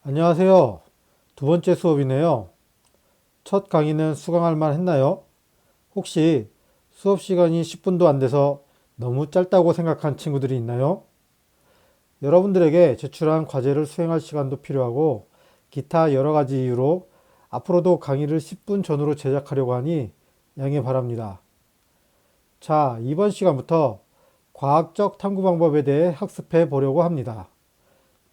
안녕하세요. 두 번째 수업이네요. 첫 강의는 수강할 만 했나요? 혹시 수업 시간이 10분도 안 돼서 너무 짧다고 생각한 친구들이 있나요? 여러분들에게 제출한 과제를 수행할 시간도 필요하고 기타 여러 가지 이유로 앞으로도 강의를 10분 전후로 제작하려고 하니 양해 바랍니다. 자, 이번 시간부터 과학적 탐구 방법에 대해 학습해 보려고 합니다.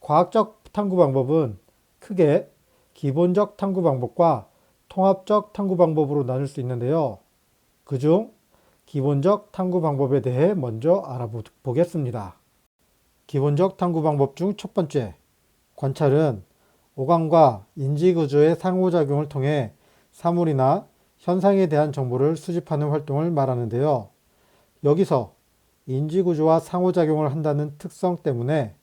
과학적 탐구 방법은 크게 기본적 탐구 방법과 통합적 탐구 방법으로 나눌 수 있는데요. 그중 기본적 탐구 방법에 대해 먼저 알아보겠습니다. 기본적 탐구 방법 중 첫 번째, 관찰은 오감과 인지 구조의 상호작용을 통해 사물이나 현상에 대한 정보를 수집하는 활동을 말하는데요. 여기서 인지 구조와 상호작용을 한다는 특성 때문에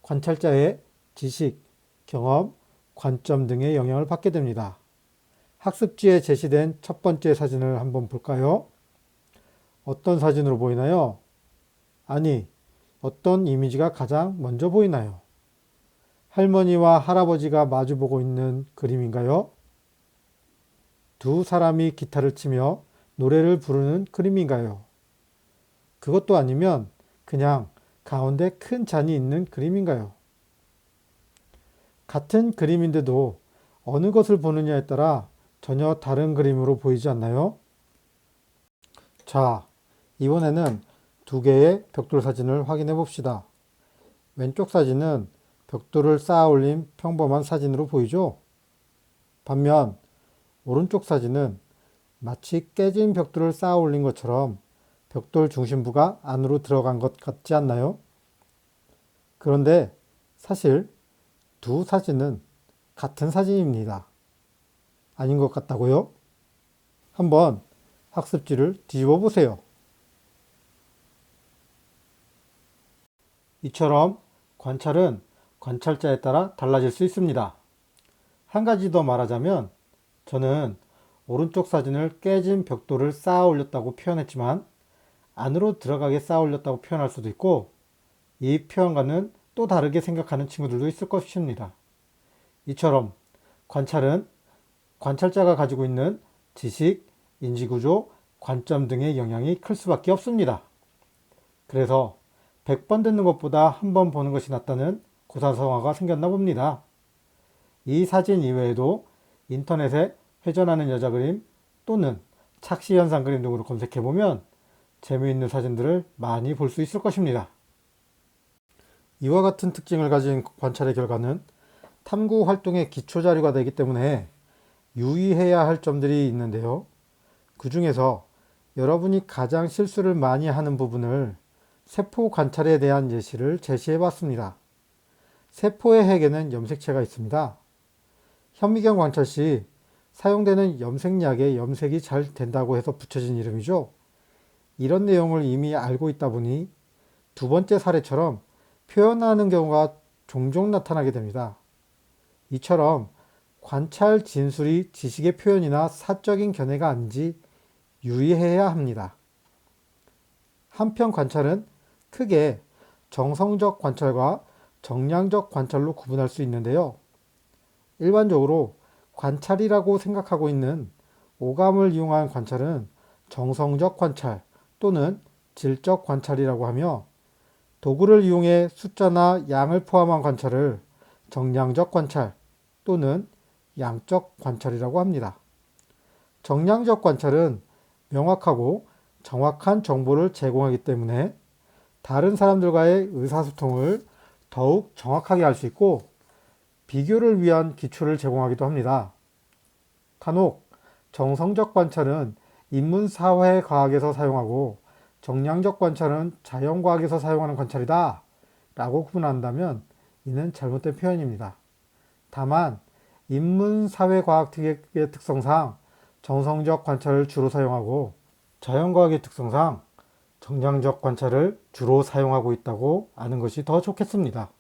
관찰자의 지식, 경험, 관점 등의 영향을 받게 됩니다. 학습지에 제시된 첫 번째 사진을 한번 볼까요? 어떤 사진으로 보이나요? 아니, 어떤 이미지가 가장 먼저 보이나요? 할머니와 할아버지가 마주보고 있는 그림인가요? 두 사람이 기타를 치며 노래를 부르는 그림인가요? 그것도 아니면 그냥 가운데 큰 잔이 있는 그림인가요? 같은 그림인데도 어느 것을 보느냐에 따라 전혀 다른 그림으로 보이지 않나요? 자, 이번에는 두 개의 벽돌 사진을 확인해 봅시다. 왼쪽 사진은 벽돌을 쌓아 올린 평범한 사진으로 보이죠? 반면 오른쪽 사진은 마치 깨진 벽돌을 쌓아 올린 것처럼 벽돌 중심부가 안으로 들어간 것 같지 않나요? 그런데 사실 두 사진은 같은 사진입니다. 아닌 것 같다고요? 한번 학습지를 뒤집어 보세요. 이처럼 관찰은 관찰자에 따라 달라질 수 있습니다. 한 가지 더 말하자면 저는 오른쪽 사진을 깨진 벽돌을 쌓아 올렸다고 표현했지만 안으로 들어가게 쌓아 올렸다고 표현할 수도 있고 이 표현과는 또 다르게 생각하는 친구들도 있을 것입니다. 이처럼 관찰은 관찰자가 가지고 있는 지식, 인지구조, 관점 등의 영향이 클 수밖에 없습니다. 그래서 100번 듣는 것보다 한 번 보는 것이 낫다는 고사성어가 생겼나 봅니다. 이 사진 이외에도 인터넷에 회전하는 여자 그림 또는 착시현상 그림 등으로 검색해보면 재미있는 사진들을 많이 볼 수 있을 것입니다. 이와 같은 특징을 가진 관찰의 결과는 탐구 활동의 기초 자료가 되기 때문에 유의해야 할 점들이 있는데요. 그 중에서 여러분이 가장 실수를 많이 하는 부분을 세포 관찰에 대한 예시를 제시해 봤습니다. 세포의 핵에는 염색체가 있습니다. 현미경 관찰 시 사용되는 염색약에 염색이 잘 된다고 해서 붙여진 이름이죠. 이런 내용을 이미 알고 있다 보니 두 번째 사례처럼 표현하는 경우가 종종 나타나게 됩니다. 이처럼 관찰 진술이 지식의 표현이나 사적인 견해가 아닌지 유의해야 합니다. 한편 관찰은 크게 정성적 관찰과 정량적 관찰로 구분할 수 있는데요. 일반적으로 관찰이라고 생각하고 있는 오감을 이용한 관찰은 정성적 관찰 또는 질적 관찰이라고 하며 도구를 이용해 숫자나 양을 포함한 관찰을 정량적 관찰 또는 양적 관찰이라고 합니다. 정량적 관찰은 명확하고 정확한 정보를 제공하기 때문에 다른 사람들과의 의사소통을 더욱 정확하게 할 수 있고 비교를 위한 기초를 제공하기도 합니다. 간혹 정성적 관찰은 인문사회과학에서 사용하고 정량적 관찰은 자연과학에서 사용하는 관찰이다 라고 구분한다면 이는 잘못된 표현입니다. 다만 인문사회과학 특유의 특성상 정성적 관찰을 주로 사용하고 자연과학의 특성상 정량적 관찰을 주로 사용하고 있다고 아는 것이 더 좋겠습니다.